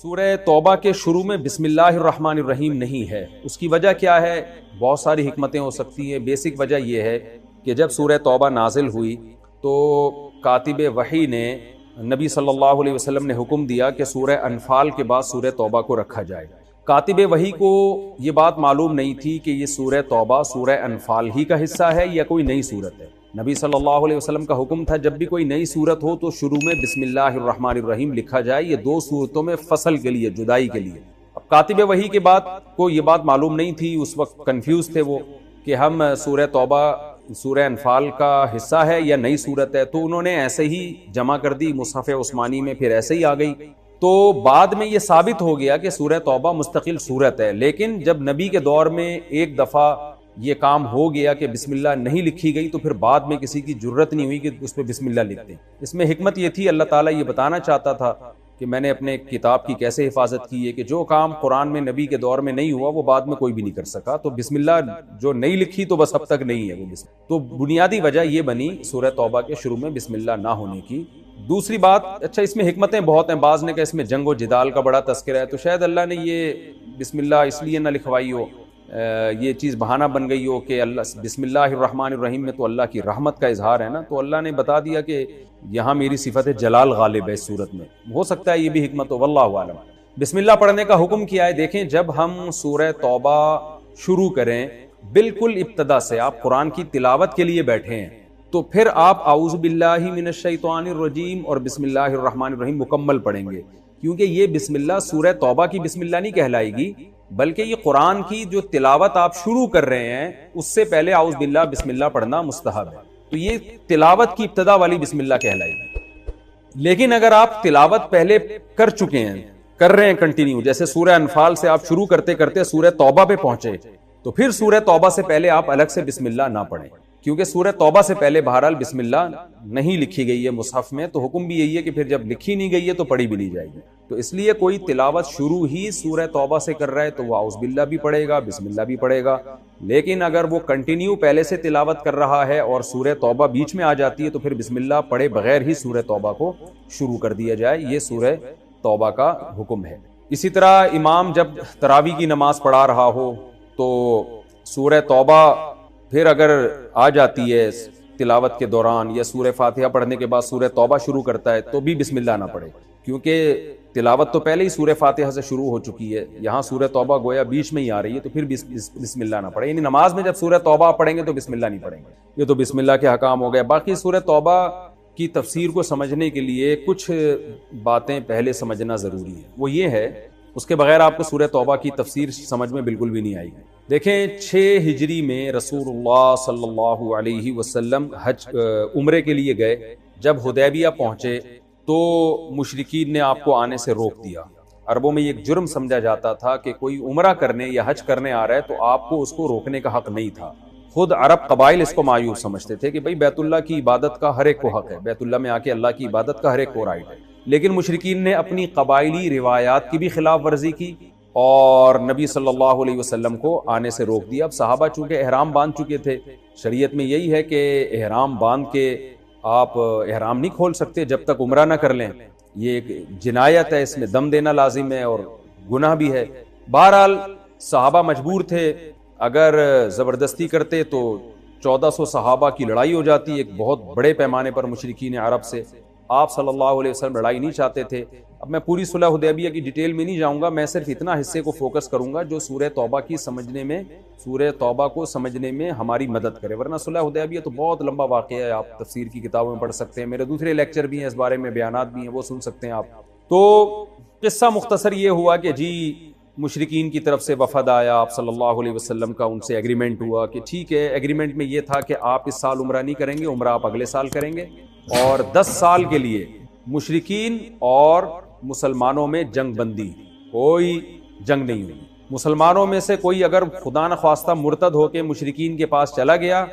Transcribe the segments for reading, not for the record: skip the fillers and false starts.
سورہ توبہ کے شروع میں بسم اللہ الرحمن الرحیم نہیں ہے. اس کی وجہ کیا ہے؟ بہت ساری حکمتیں ہو سکتی ہیں. بیسک وجہ یہ ہے کہ جب سورہ توبہ نازل ہوئی تو کاتب وحی نے نبی صلی اللہ علیہ وسلم نے حکم دیا کہ سورہ انفال کے بعد سورہ توبہ کو رکھا جائے. کاتب وحی کو یہ بات معلوم نہیں تھی کہ یہ سورہ توبہ سورہ انفال ہی کا حصہ ہے یا کوئی نئی سورت ہے. نبی صلی اللہ علیہ وسلم کا حکم تھا جب بھی کوئی نئی سورت ہو تو شروع میں بسم اللہ الرحمن الرحیم لکھا جائے. یہ دو سورتوں میں فصل کے لیے، جدائی کے لیے. اب کاتب وحی کے بعد کو یہ بات معلوم نہیں تھی، اس وقت کنفیوز تھے وہ کہ ہم سورہ توبہ سورہ انفال کا حصہ ہے یا نئی سورت ہے. تو انہوں نے ایسے ہی جمع کر دی مصحف عثمانی میں، پھر ایسے ہی آ گئی. تو بعد میں یہ ثابت ہو گیا کہ سورہ توبہ مستقل سورت ہے. لیکن جب نبی کے دور میں ایک دفعہ یہ کام ہو گیا کہ بسم اللہ نہیں لکھی گئی تو پھر بعد میں کسی کی جرت نہیں ہوئی کہ اس پہ بسم اللہ لکھ دیں. اس میں حکمت یہ تھی، اللہ تعالیٰ یہ بتانا چاہتا تھا کہ میں نے اپنے کتاب کی کیسے حفاظت کی ہے کہ جو کام قرآن میں نبی کے دور میں نہیں ہوا وہ بعد میں کوئی بھی نہیں کر سکا. تو بسم اللہ جو نہیں لکھی تو بس اب تک نہیں ہے وہ تو بنیادی وجہ یہ بنی سورہ توبہ کے شروع میں بسم اللہ نہ ہونے کی. دوسری بات، اچھا اس میں حکمتیں بہت ہیں. بعض نے کہا اس میں جنگ و جدال کا بڑا تذکرہ ہے، تو شاید اللہ نے یہ بسم اللہ اس لیے نہ لکھوائی ہو، یہ چیز بہانہ بن گئی ہو کہ اللہ بسم اللہ الرحمن الرحیم میں تو اللہ کی رحمت کا اظہار ہے نا، تو اللہ نے بتا دیا کہ یہاں میری صفت جلال غالب ہے اس صورت میں. ہو سکتا ہے یہ بھی حکمت ہو، واللہ اعلم. بسم اللہ پڑھنے کا حکم کیا ہے؟ دیکھیں، جب ہم سورہ توبہ شروع کریں بالکل ابتدا سے، آپ قرآن کی تلاوت کے لیے بیٹھے ہیں تو پھر آپ اعوذ باللہ من الشیطان الرجیم اور بسم اللہ الرحمن الرحیم مکمل پڑھیں گے، کیونکہ یہ بسم اللہ سورہ توبہ کی بسم اللہ نہیں کہلائے گی، بلکہ یہ قرآن کی جو تلاوت آپ شروع کر رہے ہیں اس سے پہلے اعوذ باللہ بسم اللہ پڑھنا مستحب ہے. تو یہ تلاوت کی ابتدا والی بسم اللہ کہلائے گی. لیکن اگر آپ تلاوت پہلے کر چکے ہیں، کر رہے ہیں کنٹینیو، جیسے سورہ انفال سے آپ شروع کرتے کرتے سورہ توبہ پہ پہنچے، تو پھر سورہ توبہ سے پہلے آپ الگ سے بسم اللہ نہ پڑھیں، کیونکہ سورہ توبہ سے پہلے بہرحال بسم اللہ نہیں لکھی گئی ہے مصحف میں. تو حکم بھی یہی ہے کہ پھر جب لکھی نہیں گئی ہے تو پڑھی بھی نہیں جائے گی. تو اس لیے کوئی تلاوت شروع ہی سورہ توبہ سے کر رہا ہے تو وہ اعوذ باللہ بھی پڑھے گا، بسم اللہ بھی پڑھے گا. لیکن اگر وہ کنٹینیو پہلے سے تلاوت کر رہا ہے اور سورہ توبہ بیچ میں آ جاتی ہے تو پھر بسم اللہ پڑھے بغیر ہی سورہ توبہ کو شروع کر دیا جائے. یہ سورہ توبہ کا حکم ہے. اسی طرح امام جب تراویح کی نماز پڑھا رہا ہو تو سورہ توبہ پھر اگر آ جاتی ہے تلاوت کے دوران یا سورہ فاتحہ پڑھنے کے بعد سورہ توبہ شروع کرتا ہے تو بھی بسم اللہ نہ پڑھے، کیونکہ تلاوت تو پہلے ہی سورہ فاتحہ سے شروع ہو چکی ہے. یہاں سورہ توبہ گویا بیچ میں ہی آ رہی ہے تو پھر بسم اللہ نہ پڑھے. یعنی نماز میں جب سورہ توبہ پڑھیں گے تو بسم اللہ نہیں پڑھیں گے. یہ تو بسم اللہ کے حکام ہو گئے. باقی سورہ توبہ کی تفسیر کو سمجھنے کے لیے کچھ باتیں پہلے سمجھنا ضروری ہے. وہ یہ ہے، اس کے بغیر آپ کو سورہ توبہ کی تفسیر سمجھ میں بالکل بھی نہیں آئے گی. دیکھیں 6 ہجری میں رسول اللہ صلی اللہ علیہ وسلم عمرے کے لیے گئے. جب حدیبیہ پہنچے تو مشرکین نے آپ کو آنے سے روک دیا. عربوں میں یہ ایک جرم سمجھا جاتا تھا کہ کوئی عمرہ کرنے یا حج کرنے آ رہا ہے تو آپ کو اس کو روکنے کا حق نہیں تھا. خود عرب قبائل اس کو مایوب سمجھتے تھے کہ بھئی بیت اللہ کی عبادت کا ہر ایک کو حق ہے، بیت اللہ میں آ کے اللہ کی عبادت کا ہر ایک کو رائٹ ہے. لیکن مشرکین نے اپنی قبائلی روایات کی بھی خلاف ورزی کی اور نبی صلی اللہ علیہ وسلم کو آنے سے روک دیا. اب صحابہ چونکہ احرام باندھ چکے تھے، شریعت میں یہی ہے کہ احرام باندھ کے آپ احرام نہیں کھول سکتے جب تک عمرہ نہ کر لیں. یہ ایک جنایت ہے، اس میں دم دینا لازم ہے اور گناہ بھی ہے. بہرحال صحابہ مجبور تھے، اگر زبردستی کرتے تو 1400 صحابہ کی لڑائی ہو جاتی، ایک بہت بڑے پیمانے پر مشرکین عرب سے. آپ صلی اللہ علیہ وسلم لڑائی نہیں چاہتے تھے. اب میں پوری صلح حدیبیہ کی ڈیٹیل میں نہیں جاؤں گا، میں صرف اتنا حصے کو فوکس کروں گا جو سورہ توبہ کی سمجھنے میں، سورہ توبہ کو سمجھنے میں ہماری مدد کرے. ورنہ صلح حدیبیہ تو بہت لمبا واقعہ ہے، آپ تفسیر کی کتابوں میں پڑھ سکتے ہیں. میرے دوسرے لیکچر بھی ہیں اس بارے میں، بیانات بھی ہیں، وہ سن سکتے ہیں آپ. تو قصہ مختصر یہ ہوا کہ جی مشرکین کی طرف سے وفد آیا، آپ صلی اللہ علیہ وسلم کا ان سے ایگریمنٹ ہوا کہ ٹھیک ہے. ایگریمنٹ میں یہ تھا کہ آپ اس سال عمرہ نہیں کریں گے، عمرہ آپ اگلے سال کریں گے، اور 10 سال کے لیے مشرکین اور مسلمانوں میں جنگ بندی، کوئی جنگ نہیں ہوئی. مسلمانوں میں سے کوئی اگر خدا نخواستہ مرتد ہو کے مشرکین کے پاس چلا گیا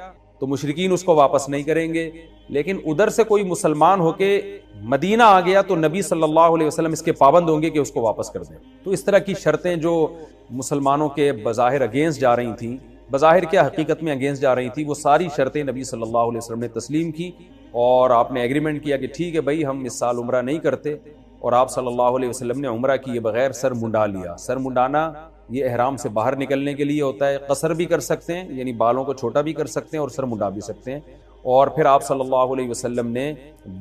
تو مشرکین اس کو واپس نہیں کریں گے. لیکن ادھر سے کوئی مسلمان ہو کے مدینہ آ گیا تو نبی صلی اللہ علیہ وسلم اس کے پابند ہوں گے کہ اس کو واپس کر دیں. تو اس طرح کی شرطیں جو مسلمانوں کے بظاہر اگینسٹ جا رہی تھیں، بظاہر کیا حقیقت میں اگینسٹ جا رہی تھی، وہ ساری شرطیں نبی صلی اللہ علیہ وسلم نے تسلیم کی اور آپ نے ایگریمنٹ کیا کہ ٹھیک ہے بھائی ہم اس سال عمرہ نہیں کرتے اور آپ صلی اللہ علیہ وسلم نے عمرہ کیے بغیر سر منڈا لیا. سر منڈانا یہ احرام سے باہر نکلنے کے لیے ہوتا ہے. قصر بھی کر سکتے ہیں یعنی بالوں کو چھوٹا بھی کر سکتے ہیں اور سر منڈا بھی سکتے ہیں. اور پھر آپ صلی اللہ علیہ وسلم نے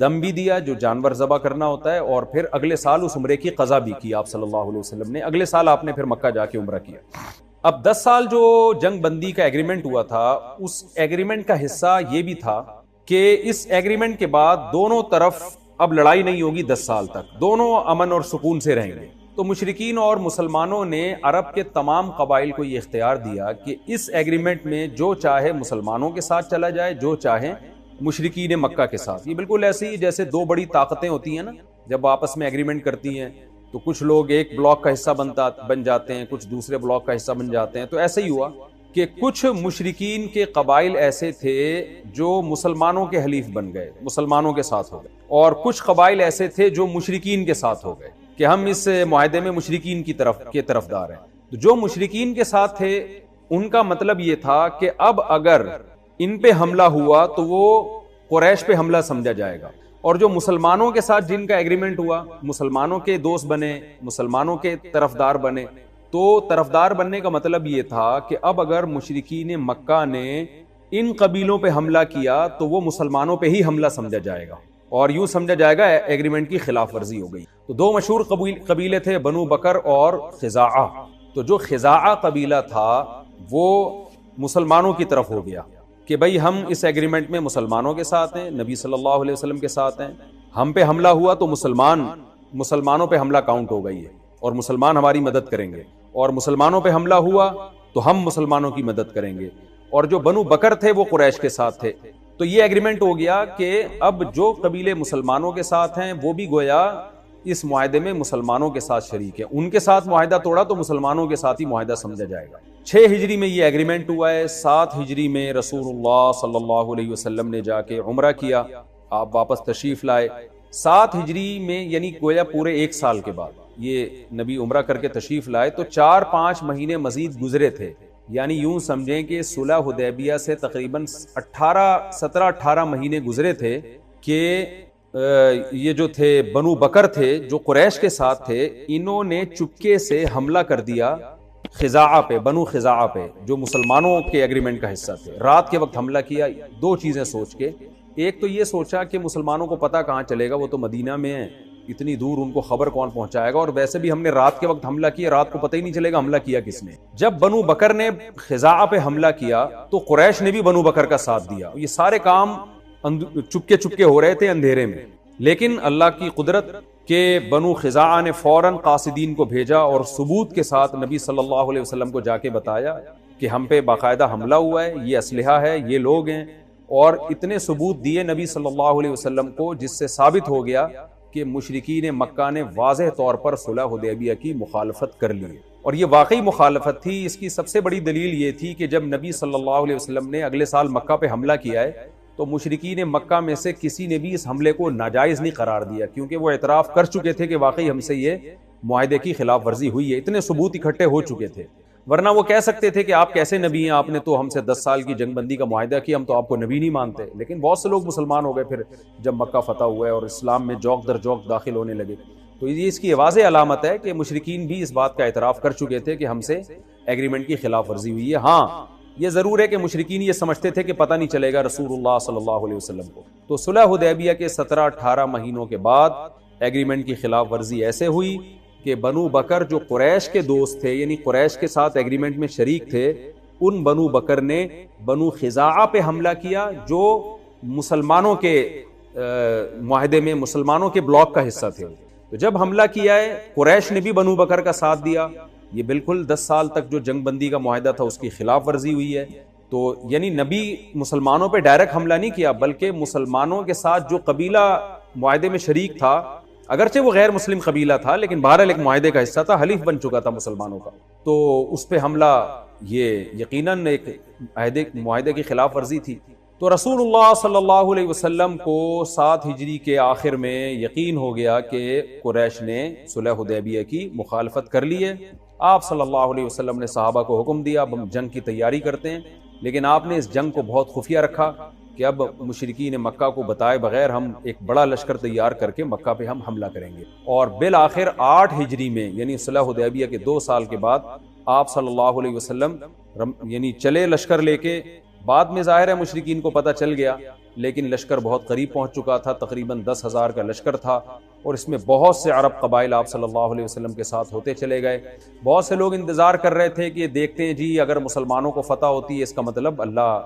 دم بھی دیا جو جانور ذبح کرنا ہوتا ہے, اور پھر اگلے سال اس عمرے کی قضا بھی کی آپ صلی اللہ علیہ وسلم نے. اگلے سال آپ نے پھر مکہ جا کے عمرہ کیا. اب 10 سال جو جنگ بندی کا ایگریمنٹ ہوا تھا, اس ایگریمنٹ کا حصہ یہ بھی تھا کہ اس ایگریمنٹ کے بعد دونوں طرف اب لڑائی نہیں ہوگی 10 سال تک, دونوں امن اور سکون سے رہیں گے. تو مشرکین اور مسلمانوں نے عرب کے تمام قبائل کو یہ اختیار دیا کہ اس ایگریمنٹ میں جو چاہے مسلمانوں کے ساتھ چلا جائے, جو چاہے مشرکین مکہ کے ساتھ. یہ بالکل ایسے ہی جیسے دو بڑی طاقتیں ہوتی ہیں نا, جب آپس میں ایگریمنٹ کرتی ہیں تو کچھ لوگ ایک بلاک کا حصہ بن جاتے ہیں, کچھ دوسرے بلاک کا حصہ بن جاتے ہیں. تو ایسے ہی ہوا کہ کچھ مشرکین کے قبائل ایسے تھے جو مسلمانوں کے حلیف بن گئے, مسلمانوں کے ساتھ ہو گئے, اور کچھ قبائل ایسے تھے جو مشرکین کے ساتھ ہو گئے کہ ہم اس معاہدے میں مشرکین کی طرفدار ہیں. تو جو مشرکین کے ساتھ تھے ان کا مطلب یہ تھا کہ اب اگر ان پہ حملہ ہوا تو وہ قریش پہ حملہ سمجھا جائے گا, اور جو مسلمانوں کے ساتھ جن کا ایگریمنٹ ہوا, مسلمانوں کے دوست بنے, مسلمانوں کے طرفدار بنے. تو طرفدار بننے کا مطلب یہ تھا کہ اب اگر مشرکین مکہ نے ان قبیلوں پہ حملہ کیا تو وہ مسلمانوں پہ ہی حملہ سمجھا جائے گا, اور یوں سمجھا جائے گا ایگریمنٹ کی خلاف ورزی ہو گئی. تو دو مشہور قبیلے تھے بنو بکر اور خزاعہ. تو جو خزاعہ قبیلہ تھا وہ مسلمانوں کی طرف ہو گیا کہ بھئی ہم اس ایگریمنٹ میں مسلمانوں کے ساتھ ہیں, نبی صلی اللہ علیہ وسلم کے ساتھ ہیں, ہم پہ حملہ ہوا تو مسلمانوں پہ حملہ کاؤنٹ ہو گئی ہے اور مسلمان ہماری مدد کریں گے, اور مسلمانوں پہ حملہ ہوا تو ہم مسلمانوں کی مدد کریں گے. اور جو بنو بکر تھے وہ قریش کے ساتھ تھے. تو یہ ایگریمنٹ ہو گیا کہ اب جو قبیلے مسلمانوں کے ساتھ ہیں وہ بھی گویا اس معاہدے میں مسلمانوں کے ساتھ شریک ہیں. ان کے ساتھ معاہدہ توڑا تو مسلمانوں کے ساتھ ہی معاہدہ سمجھا جائے گا. 6 ہجری میں یہ ایگریمنٹ ہوا ہے. 7 ہجری میں رسول اللہ صلی اللہ علیہ وسلم نے جا کے عمرہ کیا, آپ واپس تشریف لائے. 7 ہجری میں یعنی گویا پورے 1 سال کے بعد یہ نبی عمرہ کر کے تشریف لائے تو 4-5 مہینے مزید گزرے تھے. یعنی یوں سمجھیں کہ صلح حدیبیہ سے تقریباً 17-18 مہینے گزرے تھے کہ یہ جو تھے بنو بکر تھے جو قریش کے ساتھ تھے, انہوں نے چپکے سے حملہ کر دیا خزاعہ پہ, بنو خزاعہ پہ, جو مسلمانوں کے ایگریمنٹ کا حصہ تھے. رات کے وقت حملہ کیا 2 چیزیں سوچ کے. ایک تو یہ سوچا کہ مسلمانوں کو پتہ کہاں چلے گا, وہ تو مدینہ میں ہیں, اتنی دور ان کو خبر کون پہنچائے گا, اور ویسے بھی ہم نے رات کے وقت حملہ کیا, رات کو پتہ ہی نہیں چلے گا حملہ کیا کس نے. جب بنو بکر نے خزاعہ پہ حملہ کیا تو قریش نے بھی بنو بکر کا ساتھ دیا. یہ سارے کام چپکے ہو رہے تھے اندھیرے میں, لیکن اللہ کی قدرت کہ بنو خزاعہ نے فوراً قاصدین کو بھیجا اور ثبوت کے ساتھ نبی صلی اللہ علیہ وسلم کو جا کے بتایا کہ ہم پہ باقاعدہ حملہ ہوا ہے, یہ اسلحہ ہے, یہ لوگ ہیں, اور اتنے ثبوت دیے نبی صلی اللہ علیہ وسلم کو جس سے ثابت ہو گیا کہ مشرکین مکہ نے واضح طور پر صلح حدیبیہ کی مخالفت کر لی. اور یہ واقعی مخالفت تھی. اس کی سب سے بڑی دلیل یہ تھی کہ جب نبی صلی اللہ علیہ وسلم نے اگلے سال مکہ پہ حملہ کیا ہے تو مشرکین مکہ میں سے کسی نے بھی اس حملے کو ناجائز نہیں قرار دیا, کیونکہ وہ اعتراف کر چکے تھے کہ واقعی ہم سے یہ معاہدے کی خلاف ورزی ہوئی ہے. اتنے ثبوت اکٹھے ہو چکے تھے, ورنہ وہ کہہ سکتے تھے کہ آپ کیسے نبی ہیں, آپ نے تو ہم سے 10 سال کی جنگ بندی کا معاہدہ کیا, ہم تو آپ کو نبی نہیں مانتے. لیکن بہت سے لوگ مسلمان ہو گئے پھر جب مکہ فتح ہوا ہے اور اسلام میں جوک در جوک داخل ہونے لگے. تو یہ اس کی واضح علامت ہے کہ مشرکین بھی اس بات کا اعتراف کر چکے تھے کہ ہم سے ایگریمنٹ کی خلاف ورزی ہوئی ہے. ہاں یہ ضرور ہے کہ مشرکین یہ سمجھتے تھے کہ پتہ نہیں چلے گا رسول اللہ صلی اللہ علیہ وسلم کو. تو صلح حدیبیہ کے 17-18 مہینوں کے بعد ایگریمنٹ کی خلاف ورزی ایسے ہوئی کہ بنو بکر جو قریش کے دوست تھے, یعنی قریش کے ساتھ ایگریمنٹ میں شریک تھے, ان بنو بکر نے بنو خزاعہ پہ حملہ کیا جو مسلمانوں کے معاہدے میں مسلمانوں کے بلاک کا حصہ تھے. تو جب حملہ کیا ہے قریش نے بھی بنو بکر کا ساتھ دیا. یہ بالکل 10 سال تک جو جنگ بندی کا معاہدہ تھا اس کی خلاف ورزی ہوئی ہے. تو یعنی نبی مسلمانوں پہ ڈائریکٹ حملہ نہیں کیا, بلکہ مسلمانوں کے ساتھ جو قبیلہ معاہدے میں شریک تھا, اگرچہ وہ غیر مسلم قبیلہ تھا لیکن بہرحال ایک معاہدے کا حصہ تھا, حلیف بن چکا تھا مسلمانوں کا, تو اس پہ حملہ یہ یقیناً ایک معاہدے کی خلاف ورزی تھی. تو رسول اللہ صلی اللہ علیہ وسلم کو 7 ہجری کے آخر میں یقین ہو گیا کہ قریش نے صلح حدیبیہ کی مخالفت کر لی ہے. آپ صلی اللہ علیہ وسلم نے صحابہ کو حکم دیا اب ہم جنگ کی تیاری کرتے ہیں, لیکن آپ نے اس جنگ کو بہت خفیہ رکھا کہ اب مشرکین مکہ کو بتائے بغیر ہم ایک بڑا لشکر تیار کر کے مکہ پہ ہم حملہ کریں گے. اور بالآخر 8 ہجری میں یعنی صلح حدیبیہ کے 2 سال کے بعد آپ صلی اللہ علیہ وسلم یعنی چلے لشکر لے کے. بعد میں ظاہر ہے مشرکین کو پتہ چل گیا، لیکن لشکر بہت قریب پہنچ چکا تھا، تقریباً 10,000 کا لشکر تھا، اور اس میں بہت سے عرب قبائل آپ صلی اللہ علیہ وسلم کے ساتھ ہوتے چلے گئے. بہت سے لوگ انتظار کر رہے تھے کہ دیکھتے ہیں جی اگر مسلمانوں کو فتح ہوتی ہے اس کا مطلب اللہ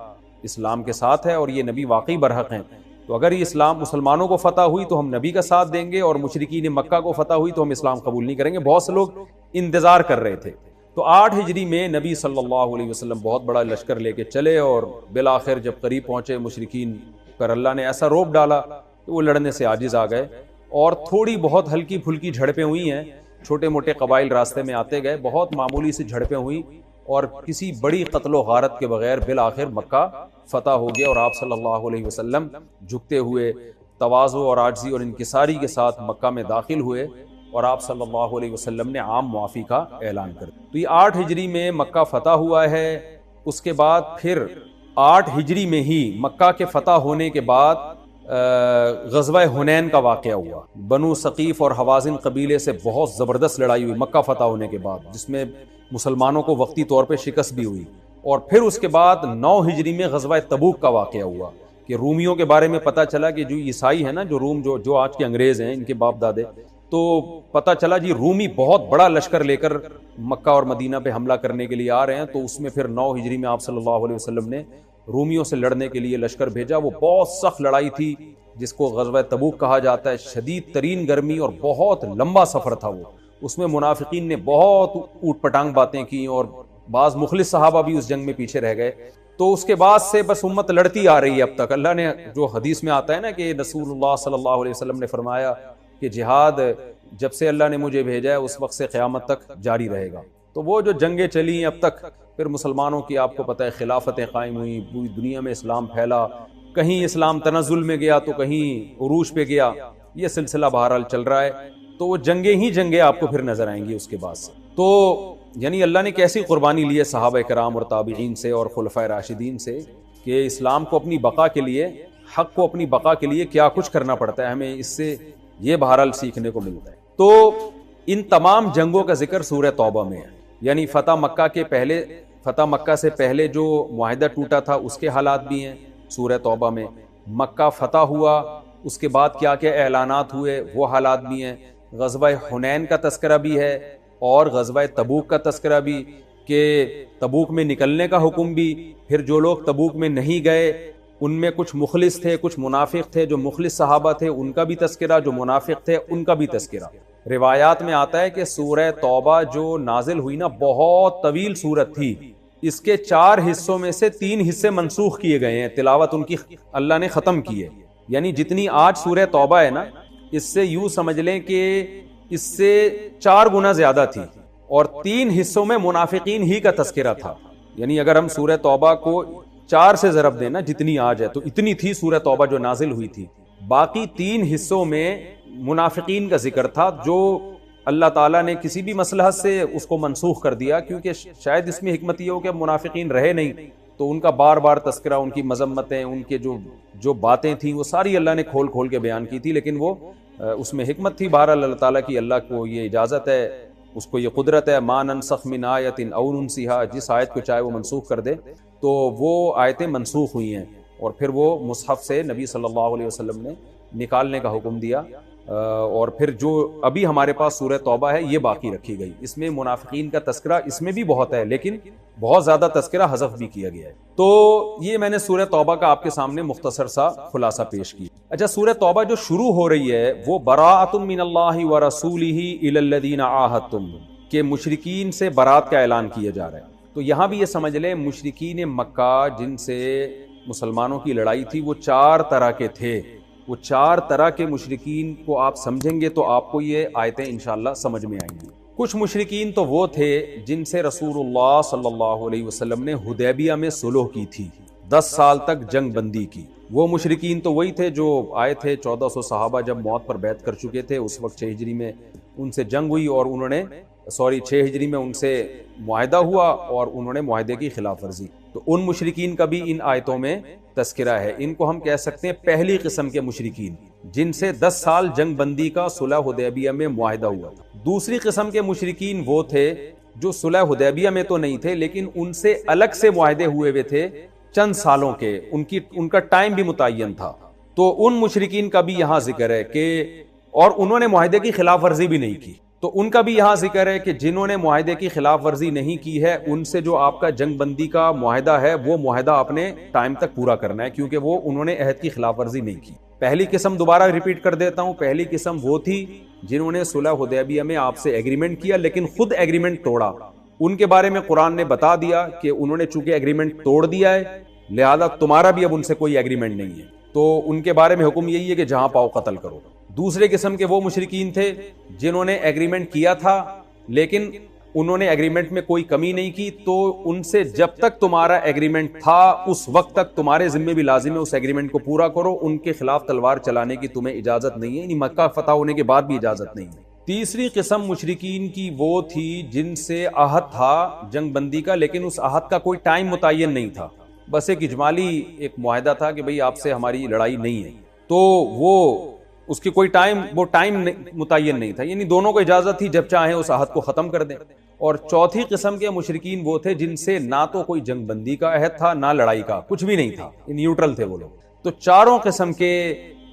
اسلام کے ساتھ ہے اور یہ نبی واقعی برحق ہیں، تو اگر یہ اسلام مسلمانوں کو فتح ہوئی تو ہم نبی کا ساتھ دیں گے، اور مشرکین مکہ کو فتح ہوئی تو ہم اسلام قبول نہیں کریں گے. بہت سے لوگ انتظار کر رہے تھے. تو 8 ہجری میں نبی صلی اللہ علیہ وسلم بہت بڑا لشکر لے کے چلے، اور بالآخر جب قریب پہنچے مشرکین پر اللہ نے ایسا روب ڈالا کہ وہ لڑنے سے عاجز آ گئے، اور تھوڑی بہت ہلکی پھلکی جھڑپیں ہوئی ہیں، چھوٹے موٹے قبائل راستے میں آتے گئے، بہت معمولی سی جھڑپیں ہوئی، اور کسی بڑی قتل و غارت کے بغیر بالآخر مکہ فتح ہو گیا، اور آپ صلی اللہ علیہ وسلم جھکتے ہوئے تواضع اور عاجزی اور انکساری کے ساتھ مکہ میں داخل ہوئے، اور آپ صلی اللہ علیہ وسلم نے عام معافی کا اعلان کر دیا. تو یہ 8 ہجری میں مکہ فتح ہوا ہے. اس کے بعد پھر 8 ہجری میں ہی مکہ کے فتح ہونے کے بعد غزوہ حنین کا واقعہ ہوا. بنو ثقیف اور حوازن قبیلے سے بہت زبردست لڑائی ہوئی مکہ فتح ہونے کے بعد، جس میں مسلمانوں کو وقتی طور پہ شکست بھی ہوئی. اور پھر اس کے بعد 9 ہجری میں غزوہ تبوک کا واقعہ ہوا کہ رومیوں کے بارے میں پتہ چلا کہ جو عیسائی ہیں نا، جو روم جو آج کے انگریز ہیں، ان کے باپ دادے، تو پتہ چلا جی رومی بہت بڑا لشکر لے کر مکہ اور مدینہ پہ حملہ کرنے کے لیے آ رہے ہیں. تو اس میں پھر 9 ہجری میں آپ صلی اللہ علیہ وسلم نے رومیوں سے لڑنے کے لیے لشکر بھیجا. وہ بہت سخت لڑائی تھی جس کو غزوہ تبوک کہا جاتا ہے. شدید ترین گرمی اور بہت لمبا سفر تھا وہ. اس میں منافقین نے بہت اوٹ پٹانگ باتیں کی، اور بعض مخلص صحابہ بھی اس جنگ میں پیچھے رہ گئے. تو اس کے بعد سے بس امت لڑتی آ رہی ہے اب تک. اللہ نے جو حدیث میں آتا ہے نا کہ رسول اللہ صلی اللہ علیہ وسلم نے فرمایا کہ جہاد جب سے اللہ نے مجھے بھیجا ہے اس وقت سے قیامت تک جاری رہے گا. تو وہ جو جنگیں چلی ہیں اب تک، پھر مسلمانوں کی آپ کو پتہ ہے خلافتیں قائم ہوئی، پوری دنیا میں اسلام پھیلا، کہیں اسلام تنزل میں گیا تو کہیں عروج پہ گیا. یہ سلسلہ بہرحال چل رہا ہے. تو وہ جنگیں ہی جنگیں آپ کو پھر نظر آئیں گی اس کے بعد سے. تو یعنی اللہ نے کیسی قربانی لی ہے صحابہ کرام اور تابعین سے اور خلفائے راشدین سے، کہ اسلام کو اپنی بقا کے لیے، حق کو اپنی بقا کے لیے کیا کچھ کرنا پڑتا ہے. ہمیں اس سے یہ بہرحال سیکھنے کو ملتا ہے. تو ان تمام جنگوں کا ذکر سورہ توبہ میں ہے. یعنی فتح مکہ سے پہلے جو معاہدہ ٹوٹا تھا اس کے حالات بھی ہیں سورہ توبہ میں. مکہ فتح ہوا اس کے بعد کیا کیا اعلانات ہوئے وہ حالات بھی ہیں. غزوہ حنین کا تذکرہ بھی ہے، اور غزوہ تبوک کا تذکرہ بھی، کہ تبوک میں نکلنے کا حکم بھی. پھر جو لوگ تبوک میں نہیں گئے ان میں کچھ مخلص تھے، کچھ منافق تھے. جو مخلص صحابہ تھے ان کا بھی تذکرہ، جو منافق تھے ان کا بھی تذکرہ. روایات میں آتا ہے کہ سورہ توبہ جو نازل ہوئی نا بہت طویل سورت تھی. اس کے 4 حصوں میں سے 3 حصے منسوخ کیے گئے ہیں، تلاوت ان کی اللہ نے ختم کی ہے. یعنی جتنی آج سورہ توبہ ہے نا، اس سے یوں سمجھ لیں کہ اس سے 4 گنا زیادہ تھی، اور 3 حصوں میں منافقین ہی کا تذکرہ تھا. یعنی اگر ہم سورہ توبہ کو 4 سے ضرب دینا جتنی آج ہے تو اتنی تھی سورہ توبہ جو نازل ہوئی تھی. باقی 3 حصوں میں منافقین کا ذکر تھا، جو اللہ تعالیٰ نے کسی بھی مصلحت سے اس کو منسوخ کر دیا، کیونکہ شاید اس میں حکمت یہ ہو کہ منافقین رہے نہیں تو ان کا بار بار تذکرہ، ان کی مذمتیں، ان کے جو باتیں تھیں وہ ساری اللہ نے کھول کھول کے بیان کی تھی. لیکن وہ اس میں حکمت تھی. بہرحال اللہ تعالیٰ کی، اللہ کو یہ اجازت ہے، اس کو یہ قدرت ہے. ما ننسخ من آیت او ننسیھا، جس آیت کو چاہے وہ منسوخ کر دے. تو وہ آیتیں منسوخ ہوئی ہیں، اور پھر وہ مصحف سے نبی صلی اللہ علیہ وسلم نے نکالنے کا حکم دیا. اور پھر جو ابھی ہمارے پاس سورہ توبہ ہے یہ باقی رکھی گئی. اس میں منافقین کا تذکرہ اس میں بھی بہت ہے، لیکن بہت زیادہ تذکرہ حذف بھی کیا گیا ہے. تو یہ میں نے سورہ توبہ کا آپ کے سامنے مختصر سا خلاصہ پیش کیا. اچھا، سورہ توبہ جو شروع ہو رہی ہے وہ براءۃ من اللہ ورسولہ الی الذین عاہدتم، کہ مشرکین سے برات کا اعلان کیا جا رہا ہے. تو یہاں بھی یہ سمجھ لیں مشرکین مکہ جن سے مسلمانوں کی لڑائی تھی وہ 4 طرح کے تھے. وہ 4 طرح کے مشرکین کو آپ سمجھیں گے تو آپ کو یہ آیتیں انشاءاللہ سمجھ میں آئیں گی. کچھ مشرکین تو وہ تھے جن سے رسول اللہ صلی اللہ علیہ وسلم نے حدیبیہ میں صلح کی تھی، 10 سال تک جنگ بندی کی. وہ مشرکین تو وہی تھے جو آئے تھے 1400 صحابہ جب موت پر بیعت کر چکے تھے. اس وقت 6 ہجری میں ان سے جنگ ہوئی، اور انہوں نے 6 ہجری میں ان سے معاہدہ ہوا اور انہوں نے معاہدے کی خلاف ورزی. تو ان مشرکین کا بھی ان آیتوں میں تذکرہ ہے، ان کو ہم کہہ سکتے ہیں پہلی قسم کے مشرکین، جن سے 10 سال جنگ بندی کا صلح حدیبیہ میں معاہدہ ہوا تھا۔ دوسری قسم کے مشرکین وہ تھے جو صلح حدیبیہ میں تو نہیں تھے لیکن ان سے الگ سے معاہدے ہوئے تھے چند سالوں کے، ان کا ٹائم بھی متعین تھا۔ تو ان مشرکین کا بھی یہاں ذکر ہے کہ اور انہوں نے معاہدے کی خلاف ورزی بھی نہیں کی، تو ان کا بھی یہاں ذکر ہے کہ جنہوں نے معاہدے کی خلاف ورزی نہیں کی ہے ان سے جو آپ کا جنگ بندی کا معاہدہ ہے وہ معاہدہ اپنے ٹائم تک پورا کرنا ہے، کیونکہ وہ انہوں نے عہد کی خلاف ورزی نہیں کی۔ پہلی قسم دوبارہ ریپیٹ کر دیتا ہوں، پہلی قسم وہ تھی جنہوں نے صلح حدیبیہ میں آپ سے ایگریمنٹ کیا لیکن خود ایگریمنٹ توڑا، ان کے بارے میں قرآن نے بتا دیا کہ انہوں نے چونکہ ایگریمنٹ توڑ دیا ہے لہذا تمہارا بھی اب ان سے کوئی ایگریمنٹ نہیں ہے، تو ان کے بارے میں حکم یہی ہے کہ جہاں پاؤ قتل کرو۔ دوسرے قسم کے وہ مشرکین تھے جنہوں نے ایگریمنٹ کیا تھا لیکن انہوں نے ایگریمنٹ میں کوئی کمی نہیں کی، تو ان سے جب تک تمہارا ایگریمنٹ تھا اس وقت تک تمہارے ذمہ بھی لازم ہے اس ایگریمنٹ کو پورا کرو، ان کے خلاف تلوار چلانے کی تمہیں اجازت نہیں ہے، یعنی مکہ فتح ہونے کے بعد بھی اجازت نہیں ہے۔ تیسری قسم مشرکین کی وہ تھی جن سے عہد تھا جنگ بندی کا لیکن اس عہد کا کوئی ٹائم متعین نہیں تھا، بس ایک اجمالی ایک معاہدہ تھا کہ بھئی آپ سے ہماری لڑائی نہیں ہے، تو وہ اس کی کوئی ٹائم متعین نہیں تھا، یعنی دونوں کو اجازت تھی جب چاہیں اس عہد کو ختم کر دیں۔ اور چوتھی قسم کے مشرکین وہ تھے جن سے نہ تو کوئی جنگ بندی کا عہد تھا نہ لڑائی کا، کچھ بھی نہیں تھا، نیوٹرل تھے وہ لوگ۔ تو چاروں قسم کے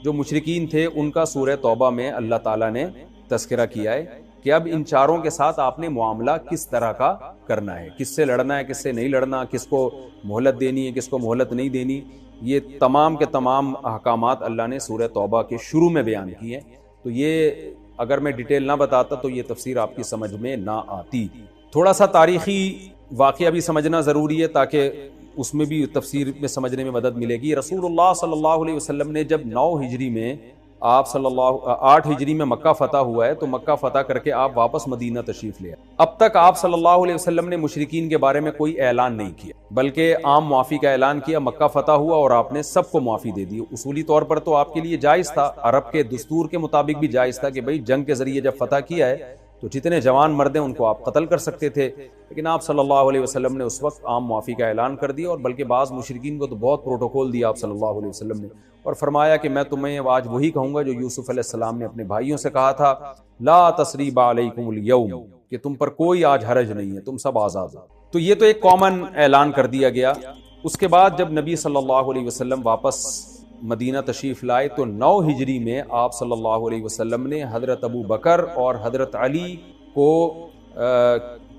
جو مشرکین تھے ان کا سورہ توبہ میں اللہ تعالیٰ نے تذکرہ کیا ہے کہ اب ان چاروں کے ساتھ آپ نے معاملہ کس طرح کا کرنا ہے، کس سے لڑنا ہے کس سے نہیں لڑنا، کس کو مہلت دینی ہے کس کو مہلت نہیں دینی، یہ تمام کے تمام احکامات اللہ نے سورہ توبہ کے شروع میں بیان کی ہیں۔ تو یہ اگر میں ڈیٹیل نہ بتاتا تو یہ تفسیر آپ کی سمجھ میں نہ آتی۔ تھوڑا سا تاریخی واقعہ بھی سمجھنا ضروری ہے تاکہ اس میں بھی تفسیر میں سمجھنے میں مدد ملے گی۔ رسول اللہ صلی اللہ علیہ وسلم نے جب 9 ہجری میں آپ 8 ہجری میں مکہ فتح ہوا ہے تو مکہ فتح کر کے آپ واپس مدینہ تشریف لے آئے۔ اب تک آپ صلی اللہ علیہ وسلم نے مشرکین کے بارے میں کوئی اعلان نہیں کیا بلکہ عام معافی کا اعلان کیا، مکہ فتح ہوا اور آپ نے سب کو معافی دے دی۔ اصولی طور پر تو آپ کے لیے جائز تھا، عرب کے دستور کے مطابق بھی جائز تھا کہ بھئی جنگ کے ذریعے جب فتح کیا ہے تو جتنے جوان مرد ہیں ان کو آپ قتل کر سکتے تھے، لیکن آپ صلی اللہ علیہ وسلم نے اس وقت عام معافی کا اعلان کر دیا، اور بلکہ بعض مشرکین کو تو بہت پروٹوکول دیا آپ صلی اللہ علیہ وسلم نے، اور فرمایا کہ میں تمہیں آج وہی کہوں گا جو یوسف علیہ السلام نے اپنے بھائیوں سے کہا تھا، لا تثریب علیکم اليوم، کہ تم پر کوئی آج حرج نہیں ہے، تم سب آزاد ہو۔ تو یہ تو ایک کامن اعلان کر دیا گیا۔ اس کے بعد جب نبی صلی اللہ علیہ وسلم واپس مدینہ تشریف لائے تو 9 ہجری میں آپ صلی اللہ علیہ وسلم نے حضرت ابو بکر اور حضرت علی کو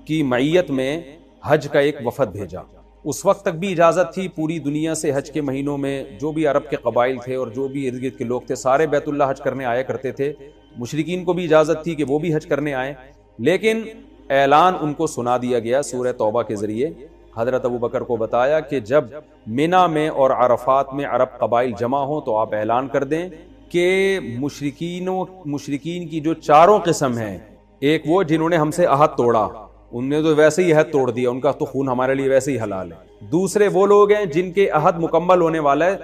کی معیت میں حج کا ایک وفد بھیجا۔ اس وقت تک بھی اجازت تھی پوری دنیا سے حج کے مہینوں میں جو بھی عرب کے قبائل تھے اور جو بھی ارد گرد کے لوگ تھے سارے بیت اللہ حج کرنے آیا کرتے تھے، مشرکین کو بھی اجازت تھی کہ وہ بھی حج کرنے آئیں، لیکن اعلان ان کو سنا دیا گیا سورہ توبہ کے ذریعے۔ حضرت ابو بکر کو بتایا کہ جب منی میں اور عرفات میں عرب قبائل جمع ہوں تو آپ اعلان کر دیں کہ مشرکین کی جو چاروں قسم ہیں، ایک وہ جنہوں نے ہم سے عہد توڑا، ان نے تو ویسے ہی عہد توڑ دیا، ان کا تو خون ہمارے لیے ویسے ہی حلال ہے۔ دوسرے وہ لوگ ہیں جن کے عہد مکمل ہونے والا ہے،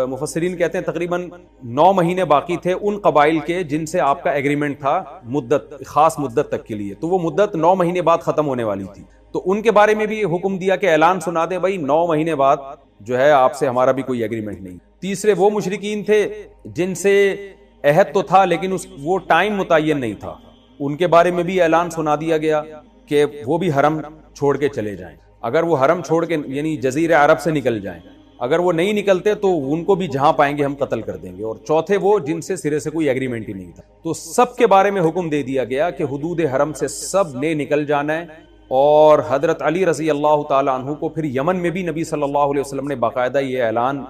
مفسرین کہتے ہیں تقریباً 9 مہینے باقی تھے ان قبائل کے جن سے آپ کا ایگریمنٹ تھا مدت، خاص مدت تک کے لیے، تو وہ مدت 9 مہینے بعد ختم ہونے والی تھی، تو ان کے بارے میں بھی حکم دیا کہ اعلان سنا دیں بھائی 9 مہینے بعد جو ہے آپ سے ہمارا بھی کوئی ایگریمنٹ نہیں۔ تیسرے وہ مشرکین تھے جن سے عہد تو تھا لیکن وہ ٹائم متعین نہیں تھا، ان کے بارے میں بھی اعلان سنا دیا گیا کہ وہ بھی حرم چھوڑ کے چلے جائیں، اگر وہ حرم چھوڑ کے یعنی جزیرہ عرب سے نکل جائیں، اگر وہ نہیں نکلتے تو ان کو بھی جہاں پائیں گے ہم قتل کر دیں گے۔ اور چوتھے وہ جن سے سرے سے کوئی ایگریمنٹ ہی نہیں تھا، تو سب کے بارے میں حکم دے دیا گیا کہ حدود حرم سے سب نے نکل جانا ہے۔ اور حضرت علی رضی اللہ تعالی عنہ کو پھر یمن میں بھی نبی صلی اللہ علیہ وسلم نے باقاعدہ یہ اعلان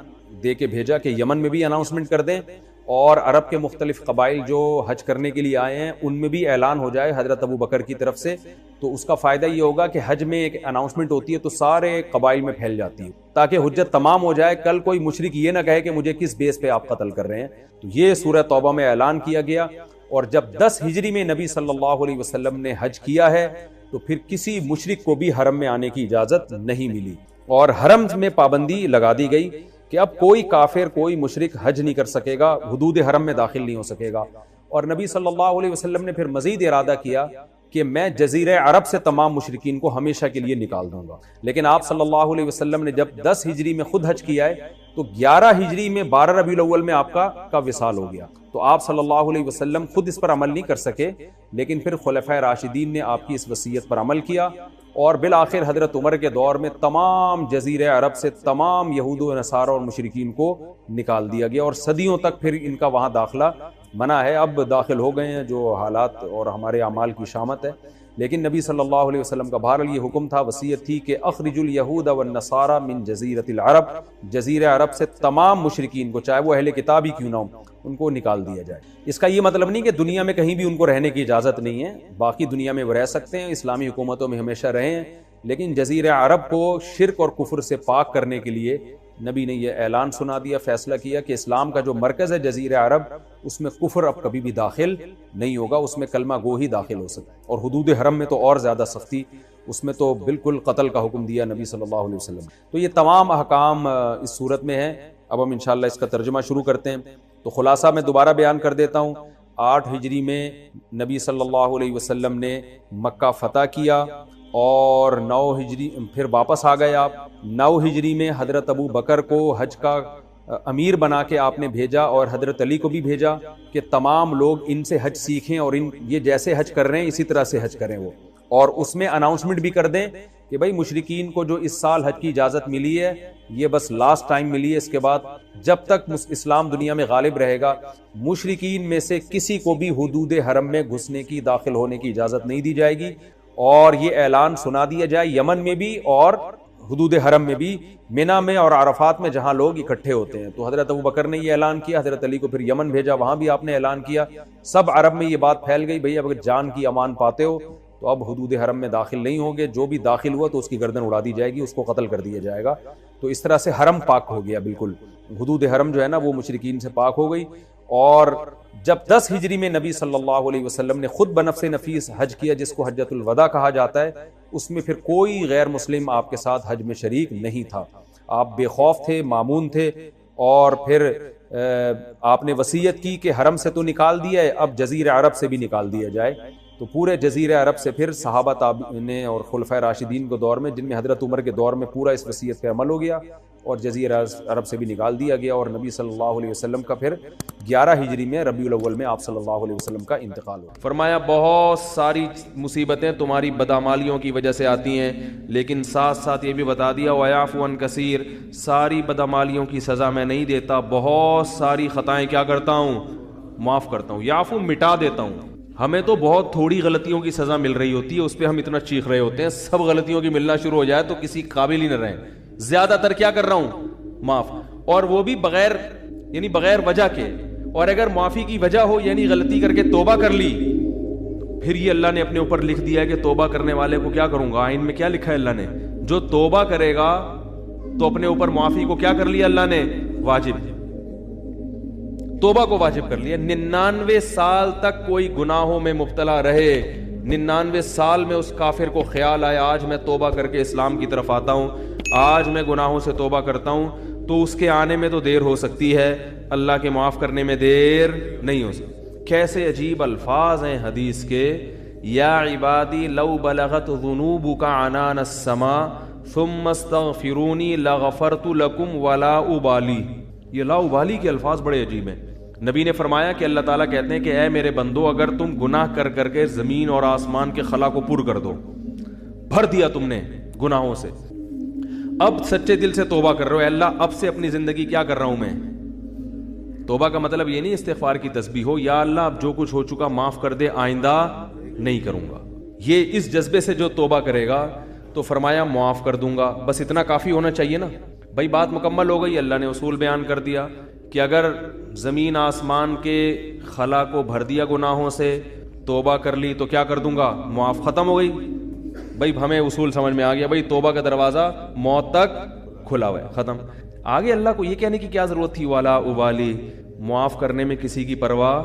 دے کے بھیجا کہ یمن میں بھی اناؤنسمنٹ کر دیں، اور عرب کے مختلف قبائل جو حج کرنے کے لیے آئے ہیں ان میں بھی اعلان ہو جائے حضرت ابو بکر کی طرف سے، تو اس کا فائدہ یہ ہوگا کہ حج میں ایک اناؤنسمنٹ ہوتی ہے تو سارے قبائل میں پھیل جاتی ہے تاکہ حجت تمام ہو جائے، کل کوئی مشرک یہ نہ کہے کہ مجھے کس بیس پہ آپ قتل کر رہے ہیں۔ تو یہ سورہ توبہ میں اعلان کیا گیا، اور جب 10 ہجری میں نبی صلی اللہ علیہ وسلم نے حج کیا ہے تو پھر کسی مشرک کو بھی حرم میں آنے کی اجازت نہیں ملی، اور حرم میں پابندی لگا دی گئی کہ اب کوئی کافر کوئی مشرک حج نہیں کر سکے گا، حدود حرم میں داخل نہیں ہو سکے گا۔ اور نبی صلی اللہ علیہ وسلم نے پھر مزید ارادہ کیا کہ میں جزیرہ عرب سے تمام مشرکین کو ہمیشہ کے لیے نکال دوں گا، لیکن آپ صلی اللہ علیہ وسلم نے جب 10 ہجری میں خود حج کیا ہے تو 11 ہجری میں 12 ربیع الاول میں آپ کا وصال ہو گیا. تو آپ صلی اللہ علیہ وسلم خود اس پر عمل نہیں کر سکے، لیکن پھر خلفائے راشدین نے آپ کی اس وصیت پر عمل کیا، اور بالآخر حضرت عمر کے دور میں تمام جزیرہ عرب سے تمام یہود و نصارہ اور مشرکین کو نکال دیا گیا، اور صدیوں تک پھر ان کا وہاں داخلہ منع ہے. اب داخل ہو گئے ہیں جو حالات اور ہمارے اعمال کی شامت ہے. لیکن نبی صلی اللہ علیہ وسلم کا بہرحال یہ حکم تھا، وصیت تھی کہ اخرج الیہود والنصارى من جزیرۃ العرب، جزیرہ عرب سے تمام مشرکین کو، چاہے وہ اہل کتاب ہی کیوں نہ ہوں، ان کو نکال دیا جائے. اس کا یہ مطلب نہیں کہ دنیا میں کہیں بھی ان کو رہنے کی اجازت نہیں ہے، باقی دنیا میں وہ رہ سکتے ہیں، اسلامی حکومتوں میں ہمیشہ رہے ہیں، لیکن جزیرہ عرب کو شرک اور کفر سے پاک کرنے کے لیے نبی نے یہ اعلان سنا دیا، فیصلہ کیا کہ اسلام کا جو مرکز ہے جزیرہ عرب، اس میں کفر اب کبھی بھی داخل نہیں ہوگا، اس میں کلمہ گو ہی داخل ہو سکتا ہے. اور حدود حرم میں تو اور زیادہ سختی، اس میں تو بالکل قتل کا حکم دیا نبی صلی اللہ علیہ وسلم. تو یہ تمام احکام اس صورت میں ہیں. اب ہم انشاءاللہ اس کا ترجمہ شروع کرتے ہیں. تو خلاصہ میں دوبارہ بیان کر دیتا ہوں. 8 ہجری میں نبی صلی اللہ علیہ وسلم نے مکہ فتح کیا، اور 9 ہجری پھر واپس آ گئے آپ. 9 ہجری میں حضرت ابو بکر کو حج کا امیر بنا کے آپ نے بھیجا، اور حضرت علی کو بھی بھیجا کہ تمام لوگ ان سے حج سیکھیں، اور یہ جیسے حج کر رہے ہیں اسی طرح سے حج کریں وہ. اور اس میں اناؤنسمنٹ بھی کر دیں کہ بھائی مشرکین کو جو اس سال حج کی اجازت ملی ہے یہ بس لاسٹ ٹائم ملی ہے، اس کے بعد جب تک اسلام دنیا میں غالب رہے گا مشرکین میں سے کسی کو بھی حدود حرم میں گھسنے کی، داخل ہونے کی اجازت نہیں دی جائے گی. اور یہ اعلان سنا دیا جائے یمن میں بھی اور حدود حرم میں بھی، مینا میں اور عرفات میں جہاں لوگ اکٹھے ہوتے ہیں. تو حضرت ابو بکر نے یہ اعلان کیا، حضرت علی کو پھر یمن بھیجا، وہاں بھی آپ نے اعلان کیا. سب عرب میں یہ بات پھیل گئی، بھئی اگر جان کی امان پاتے ہو تو اب حدود حرم میں داخل نہیں ہوگے، جو بھی داخل ہوا تو اس کی گردن اڑا دی جائے گی، اس کو قتل کر دیا جائے گا. تو اس طرح سے حرم پاک ہو گیا، بالکل حدود حرم جو ہے نا وہ مشرکین سے پاک ہو گئی. اور جب 10 ہجری میں نبی صلی اللہ علیہ وسلم نے خود بنفس نفیس حج کیا، جس کو حجۃ الوداع کہا جاتا ہے، اس میں پھر کوئی غیر مسلم آپ کے ساتھ حج میں شریک نہیں تھا. آپ بے خوف تھے، مامون تھے. اور پھر آپ نے وصیت کی کہ حرم سے تو نکال دیا ہے، اب جزیرہ عرب سے بھی نکال دیا جائے. تو پورے جزیرہ عرب سے پھر صحابہ تابعین نے اور خلفائے راشدین کے دور میں، جن میں حضرت عمر کے دور میں پورا اس وصیت پہ عمل ہو گیا، اور جزیرہ عرب سے بھی نکال دیا گیا. اور نبی صلی اللہ علیہ وسلم کا پھر 11 ہجری میں ربیع الاول میں آپ صلی اللہ علیہ وسلم کا انتقال ہوا. فرمایا بہت ساری مصیبتیں تمہاری بدعمالیوں کی وجہ سے آتی ہیں، لیکن ساتھ ساتھ یہ بھی بتا دیا وَيَعْفُو عَنْ كَثِيرٍ، ساری بدعمالیوں کی سزا میں نہیں دیتا، بہت ساری خطائیں کیا کرتا ہوں، معاف کرتا ہوں. یعفو مٹا دیتا ہوں. ہمیں تو بہت تھوڑی غلطیوں کی سزا مل رہی ہوتی ہے، اس پہ ہم اتنا چیخ رہے ہوتے ہیں. سب غلطیوں کی ملنا شروع ہو جائے تو کسی قابل ہی نہ رہیں. زیادہ تر کیا کر رہا ہوں، معاف، اور وہ بھی بغیر وجہ کے. اور اگر معافی کی وجہ ہو، یعنی غلطی کر کے توبہ کر لی، پھر یہ اللہ نے اپنے اوپر لکھ دیا ہے کہ توبہ کرنے والے کو کیا کروں گا. آئین میں کیا لکھا ہے اللہ نے، جو توبہ کرے گا تو اپنے اوپر معافی کو کیا کر لیا اللہ نے، واجب، توبہ کو واجب کر لیا. 99 سال تک کوئی گناہوں میں مبتلا رہے، 99 سال میں اس کافر کو خیال آیا آج میں توبہ کر کے اسلام کی طرف آتا ہوں، آج میں گناہوں سے توبہ کرتا ہوں، تو اس کے آنے میں تو دیر ہو سکتی ہے، اللہ کے معاف کرنے میں دیر نہیں ہو سکتی. کیسے عجیب الفاظ ہیں حدیث کے، یا عبادی لو بلغت ذنوبک عنان السماء ثم استغفرونی لغفرت لکم ولا ابالی. یہ لا ابالی کے الفاظ بڑے عجیب ہیں. نبی نے فرمایا کہ اللہ تعالیٰ کہتے ہیں کہ اے میرے بندو، اگر تم گناہ کر کر کے زمین اور آسمان کے خلا کو پر کر دو، بھر دیا تم نے گناہوں سے، اب سچے دل سے توبہ کر رہے ہو، اے اللہ اب سے اپنی زندگی کیا کر رہا ہوں میں. توبہ کا مطلب یہ نہیں استغفار کی تسبیح ہو، یا اللہ اب جو کچھ ہو چکا معاف کر دے، آئندہ نہیں کروں گا. یہ اس جذبے سے جو توبہ کرے گا تو فرمایا معاف کر دوں گا. بس اتنا کافی ہونا چاہیے نا بھائی. بات مکمل ہو گئی. اللہ نے اصول بیان کر دیا کہ اگر زمین آسمان کے خلا کو بھر دیا گناہوں سے، توبہ کر لی تو کیا کر دوں گا، معاف. ختم ہو گئی بھائی. ہمیں اصول سمجھ میں آ گیا بھائی، توبہ کا دروازہ موت تک کھلا ہوا ہے، ختم. آگے اللہ کو یہ کہنے کی کیا ضرورت تھی، والا ابالی، معاف کرنے میں کسی کی پرواہ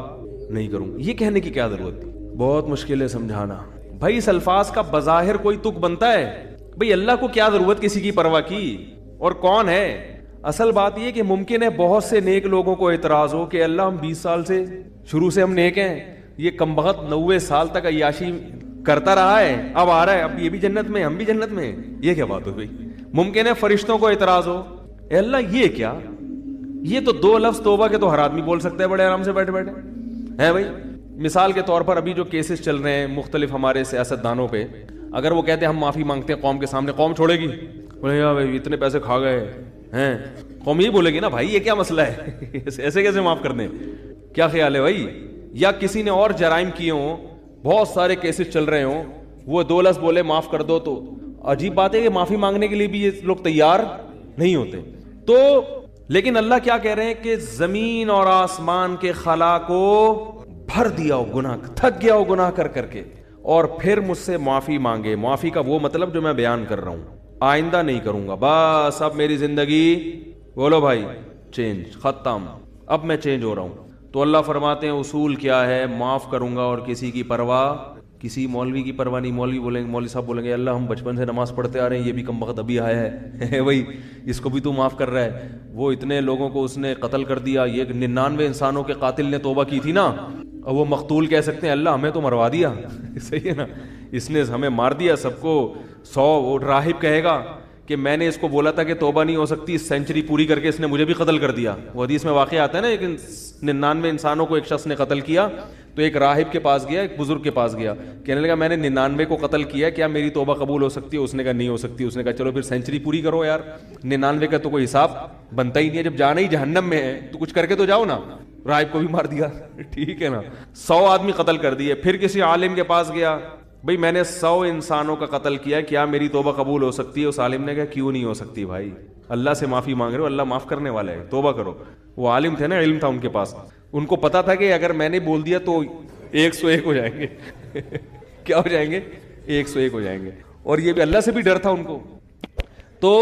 نہیں کروں، یہ کہنے کی کیا ضرورت تھی. بہت مشکل ہے سمجھانا بھائی. اس الفاظ کا بظاہر کوئی تک بنتا ہے بھئی، اللہ کو کیا ضرورت کسی کی پرواہ کی، اور کون ہے. اصل بات یہ کہ ممکن ہے بہت سے نیک لوگوں کو اعتراض ہو کہ اللہ ہم 20 سال سے شروع سے ہم نیک ہیں، یہ کمبخت 90 سال تک عیاشی کرتا رہا ہے، اب آ رہا ہے، اب یہ بھی جنت میں ہم بھی جنت میں، یہ کیا بات ہو گئی. ممکن ہے فرشتوں کو اعتراض ہو، اے اللہ یہ کیا، یہ تو دو لفظ توبہ کے تو ہر آدمی بول سکتا ہے بڑے آرام سے بیٹھے بیٹھے ہے بھائی. مثال کے طور پر ابھی جو کیسز چل رہے ہیں مختلف ہمارے سیاست دانوں پہ, اگر وہ کہتے ہیں ہم معافی مانگتے ہیں قوم کے سامنے, قوم چھوڑے گی؟ بولے یار بھائی اتنے پیسے کھا گئے ہیں, قوم یہی بولے گی نا بھائی یہ کیا مسئلہ ہے, ایسے کیسے معاف کر دیں؟ کیا خیال ہے بھائی؟ یا کسی نے اور جرائم کیے ہوں, بہت سارے کیسز چل رہے ہوں, وہ دو لفظ بولے معاف کر دو, تو عجیب بات ہے کہ معافی مانگنے کے لیے بھی یہ لوگ تیار نہیں ہوتے. تو لیکن اللہ کیا کہہ رہے ہیں کہ زمین اور آسمان کے خلا کو بھر دیا ہو گناہ, تھک گیا ہو گناہ کر کر کے, اور پھر مجھ سے معافی مانگے. معافی کا وہ مطلب جو میں بیان کر رہا ہوں, آئندہ نہیں کروں گا, بس اب میری زندگی بولو بھائی چینج, ختم, اب میں چینج ہو رہا ہوں. تو اللہ فرماتے ہیں اصول کیا ہے, معاف کروں گا اور کسی کی پرواہ, کسی مولوی کی پرواہ نہیں. مولوی بولیں گے, مولوی صاحب بولیں گے اللہ ہم بچپن سے نماز پڑھتے آ رہے ہیں, یہ بھی کم وقت ابھی آیا ہے بھائی اس کو بھی تو معاف کر رہا ہے. وہ اتنے لوگوں کو اس نے قتل کر دیا, یہ 99 انسانوں کے قاتل نے توبہ کی تھی نا, اور وہ مقتول کہہ سکتے ہیں اللہ ہمیں تو مروا دیا صحیح ہے نا, اس نے ہمیں مار دیا سب کو. 100 راہب کہے گا کہ میں نے اس کو بولا تھا کہ توبہ نہیں ہو سکتی, اس سینچری پوری کر کے اس نے مجھے بھی قتل کر دیا. وہ حدیث میں واقعہ آتا ہے نا, لیکن 99 انسانوں کو ایک شخص نے قتل کیا, تو ایک راہب کے پاس گیا, ایک بزرگ کے پاس گیا, کہنے لگا میں نے 99 کو قتل کیا, کیا میری توبہ قبول ہو سکتی ہے؟ اس نے کہا نہیں ہو سکتی. اس نے کہا چلو پھر سینچری پوری کرو یار, 99 کا تو کوئی حساب بنتا ہی نہیں ہے, جب جانا ہی جہنم میں ہے تو کچھ کر کے تو جاؤ نا. راہب کو بھی مار دیا ٹھیک ہے نا, 100 آدمی قتل کر دیے. پھر کسی عالم کے پاس گیا, بھئی میں نے 100 انسانوں کا قتل کیا, کیا میری توبہ قبول ہو سکتی ہے؟ اس عالم نے کہا کیوں نہیں ہو سکتی بھائی, اللہ سے معافی مانگ رہے ہو, اللہ معاف کرنے والا ہے, توبہ کرو. وہ عالم تھے نا, علم تھا ان کے پاس, ان کو پتا تھا کہ اگر میں نے بول دیا تو 101 ہو جائیں گے کیا ہو جائیں گے؟ 101 ہو جائیں گے. اور یہ بھی اللہ سے بھی ڈر تھا ان کو. تو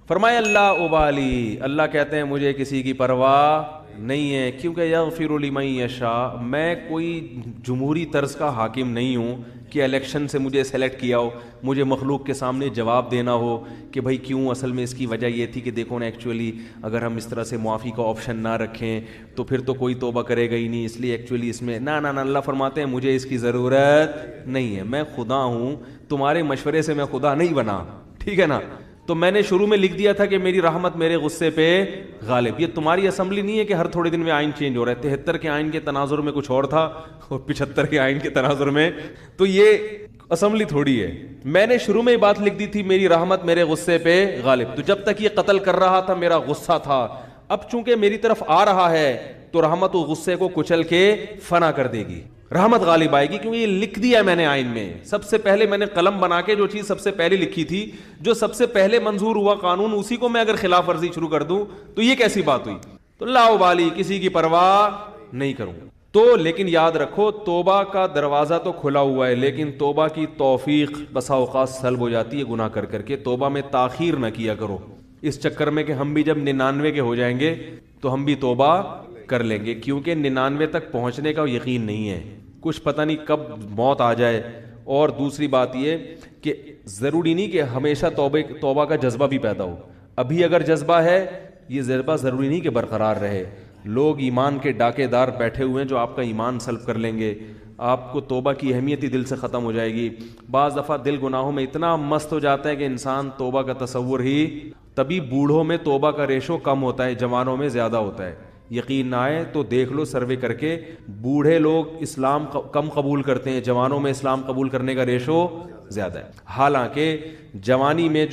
فرمایا اللہ ابالی, اللہ کہتے ہیں مجھے کسی کی پرواہ نہیں ہے, کیونکہ یغفر لمن یشاء, میں کوئی جمہوری طرز کا حاکم نہیں ہوں کہ الیکشن سے مجھے سلیکٹ کیا ہو, مجھے مخلوق کے سامنے جواب دینا ہو کہ بھائی کیوں, اصل میں اس کی وجہ یہ تھی کہ دیکھو نا ایکچولی اگر ہم اس طرح سے معافی کا آپشن نہ رکھیں تو پھر تو کوئی توبہ کرے گا ہی نہیں, اس لیے ایکچولی اس میں نہ اللہ فرماتے ہیں مجھے اس کی ضرورت نہیں ہے, میں خدا ہوں, تمہارے مشورے سے میں خدا نہیں بنا, ٹھیک ہے نا. تو میں نے شروع میں لکھ دیا تھا کہ میری رحمت میرے غصے پہ غالب. یہ تمہاری اسمبلی نہیں ہے کہ ہر تھوڑے دن میں آئین چینج ہو رہا ہے. 73 کے آئین کے تناظر میں کچھ اور تھا اور 75 کے آئین کے تناظر میں, تو یہ اسمبلی تھوڑی ہے. میں نے شروع میں یہ بات لکھ دی تھی میری رحمت میرے غصے پہ غالب. تو جب تک یہ قتل کر رہا تھا میرا غصہ تھا, اب چونکہ میری طرف آ رہا ہے تو رحمت و غصے کو کچل کے فنا کر دے گی, رحمت غالب آئے گی, کیونکہ یہ لکھ دیا میں نے آئین میں. سب سے پہلے میں نے قلم بنا کے جو چیز سب سے پہلے لکھی تھی, جو سب سے پہلے منظور ہوا قانون, اسی کو میں اگر خلاف ورزی شروع کر دوں تو یہ کیسی بات ہوئی؟ تو لا ابالی, کسی کی پرواہ نہیں کروں. تو لیکن یاد رکھو توبہ کا دروازہ تو کھلا ہوا ہے, لیکن توبہ کی توفیق بسا اوقات سلب ہو جاتی ہے گناہ کر کر کے. توبہ میں تاخیر نہ کیا کرو اس چکر میں کہ ہم بھی جب 99 کے ہو جائیں گے تو ہم بھی توبہ کر لیں گے, کیونکہ 99 تک پہنچنے کا یقین نہیں ہے, کچھ پتہ نہیں کب موت آ جائے. اور دوسری بات یہ کہ ضروری نہیں کہ ہمیشہ توبہ کا جذبہ بھی پیدا ہو. ابھی اگر جذبہ ہے, یہ جذبہ ضروری نہیں کہ برقرار رہے. لوگ ایمان کے ڈاکے دار بیٹھے ہوئے ہیں جو آپ کا ایمان سلب کر لیں گے, آپ کو توبہ کی اہمیت ہی دل سے ختم ہو جائے گی. بعض دفعہ دل گناہوں میں اتنا مست ہو جاتا ہے کہ انسان توبہ کا تصور ہی, تبھی بوڑھوں میں توبہ کا ریشو کم ہوتا ہے, جوانوں میں زیادہ ہوتا ہے. یقین نہ آئے تو دیکھ لو سروے کر کے, بوڑھے لوگ اسلام کم قبول کرتے ہیں, جوانوں میں اسلام قبول کرنے کا ریشو زیادہ ہے. حالانکہ جوانی میں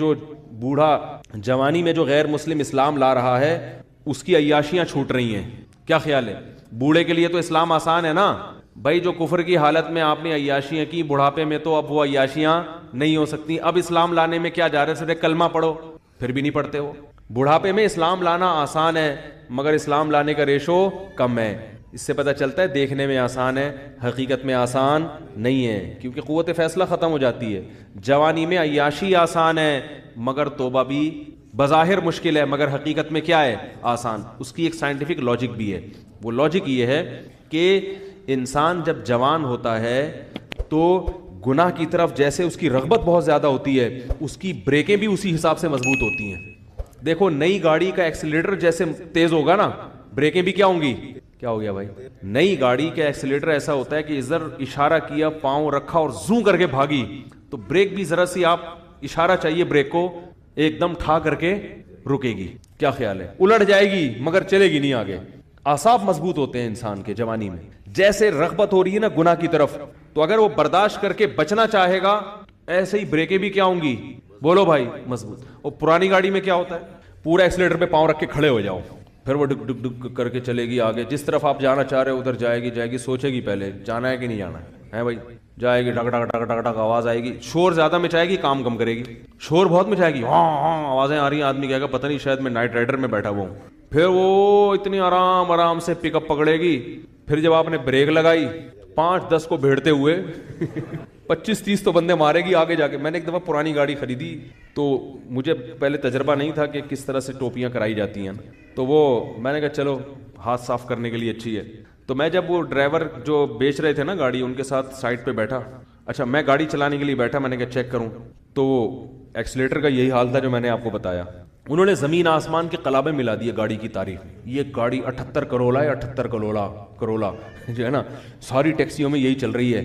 جو غیر مسلم اسلام لا رہا ہے اس کی عیاشیاں چھوٹ رہی ہیں. کیا خیال ہے؟ بوڑھے کے لیے تو اسلام آسان ہے نا بھائی, جو کفر کی حالت میں آپ نے عیاشیاں کی, بڑھاپے میں تو اب وہ عیاشیاں نہیں ہو سکتی. اب اسلام لانے میں کیا جا رہے, صرف کلمہ پڑھو, پھر بھی نہیں پڑھتے ہو. بڑھاپے میں اسلام لانا آسان ہے مگر اسلام لانے کا ریشو کم ہے. اس سے پتہ چلتا ہے دیکھنے میں آسان ہے, حقیقت میں آسان نہیں ہے, کیونکہ قوت فیصلہ ختم ہو جاتی ہے. جوانی میں عیاشی آسان ہے مگر توبہ بھی بظاہر مشکل ہے, مگر حقیقت میں کیا ہے؟ آسان. اس کی ایک سائنٹیفک لاجک بھی ہے. وہ لاجک یہ ہے کہ انسان جب جوان ہوتا ہے تو گناہ کی طرف جیسے اس کی رغبت بہت زیادہ ہوتی ہے, اس کی بریکیں بھی اسی حساب سے مضبوط ہوتی ہیں. دیکھو نئی گاڑی کا ایکسیلیٹر جیسے تیز ہوگا نا, بریکیں بھی کیا ہوں گی؟ کیا ہو گیا بھائی؟ نئی گاڑی کا ایکسیلیٹر ایسا ہوتا ہے کہ ادھر اشارہ کیا, پاؤں رکھا اور زوں کر کے بھاگی, تو بریک بھی ذرا سی آپ اشارہ چاہیے بریک کو, ایک دم ٹھا کر کے رکے گی. کیا خیال ہے؟ الٹ جائے گی مگر چلے گی نہیں آگے. اعصاب مضبوط ہوتے ہیں انسان کے جوانی میں. جیسے رغبت ہو رہی ہے نا گناہ کی طرف, تو اگر وہ برداشت کر کے بچنا چاہے گا, ایسے ہی بریکیں بھی کیا ہوں گی, بولو بھائی, مضبوط. اور پرانی گاڑی میں کیا ہوتا ہے, پورا ایکسیلیٹر پہ پاؤں رکھ کے کھڑے ہو جاؤ, پھر وہ ڈک ڈک ڈک کر کے چلے گی آگے. جس طرف آپ جانا چاہ رہے ہو ادھر جائے گی, سوچے گی پہلے جانا ہے کہ نہیں جانا ہے بھائی, جائے گی, ڈک ڈک ڈک ڈک ڈک آواز آئے گی, شور زیادہ مچائے گی, کام کم کرے گی. شور بہت مچائے گی, ہاں ہاں آوازیں آ رہی ہیں, آدمی کہے گا پتہ نہیں شاید میں نائٹ رائڈر میں بیٹھا ہوا ہوں. پھر وہ اتنی آرام آرام سے پک اپ پکڑے گی. پھر جب آپ نے بریک لگائی, 5-10 کو بھیڑتے ہوئے 25-30 تو بندے مارے گی آگے جا کے. میں نے ایک دفعہ پرانی گاڑی خریدی, تو مجھے پہلے تجربہ نہیں تھا کہ کس طرح سے ٹوپیاں کرائی جاتی ہیں, تو وہ میں نے کہا چلو ہاتھ صاف کرنے کے لیے اچھی ہے. تو میں جب وہ ڈرائیور جو بیچ رہے تھے نا گاڑی, ان کے ساتھ سائڈ پہ بیٹھا, اچھا میں گاڑی چلانے کے لیے بیٹھا, میں نے کہا چیک کروں, تو ایکسیلیٹر کا یہی حال تھا جو میں نے آپ کو بتایا. انہوں نے زمین آسمان کے قلابیں ملا دیے گاڑی کی تعریف. یہ گاڑی 78 کروڑا ہے, 78 کروڑا جو ہے نا, ساری ٹیکسیوں میں یہی چل رہی ہے,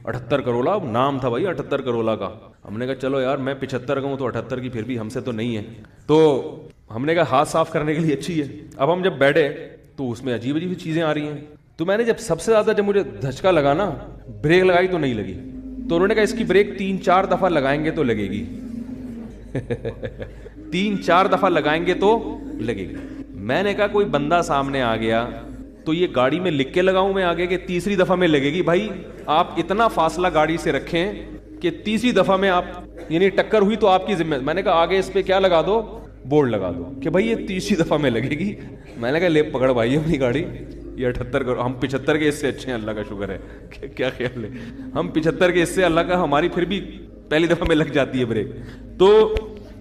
78 کروڑا نام تھا بھائی 78 کروڑا کا. ہم نے کہا چلو یار میں 75 کا ہوں تو 78 کی پھر بھی ہم سے تو نہیں ہے. تو ہم نے کہا ہاتھ صاف کرنے کے لیے اچھی ہے. اب ہم جب بیٹھے تو اس میں عجیب عجیب چیزیں آ رہی ہیں. تو میں نے جب سب سے زیادہ جب مجھے دھچکا لگا نا, بریک لگائی تو نہیں لگی. تو انہوں نے کہا اس کی بریک 3-4 دفعہ لگائیں گے تو لگے گی 3-4 دفعہ لگائیں گے تو لگے گی. میں نے کہا کوئی بندہ سامنے آ گیا تو یہ گاڑی میں لکھ کے لگاؤں میں آگے کہ تیسری دفعہ میں لگے گی. بھائی آپ اتنا فاصلہ گاڑی سے رکھیں کہ تیسری دفعہ میں آپ یعنی ٹکر ہوئی تو آپ کی ذمہ. میں نے کہا آگے اس پہ کیا لگا دو, بورڈ لگا دو کہ بھائی یہ تیسری دفعہ میں لگے گی. میں نے کہا لے پکڑ بھائی اپنی گاڑی, یہ 78 کرو, ہم 75 کے اس سے اچھے ہیں, اللہ کا شکر ہے. کیا خیال ہے, ہم 75 کے اس سے, اللہ کا ہماری پھر بھی پہلی دفعہ میں لگ جاتی ہے بریک. تو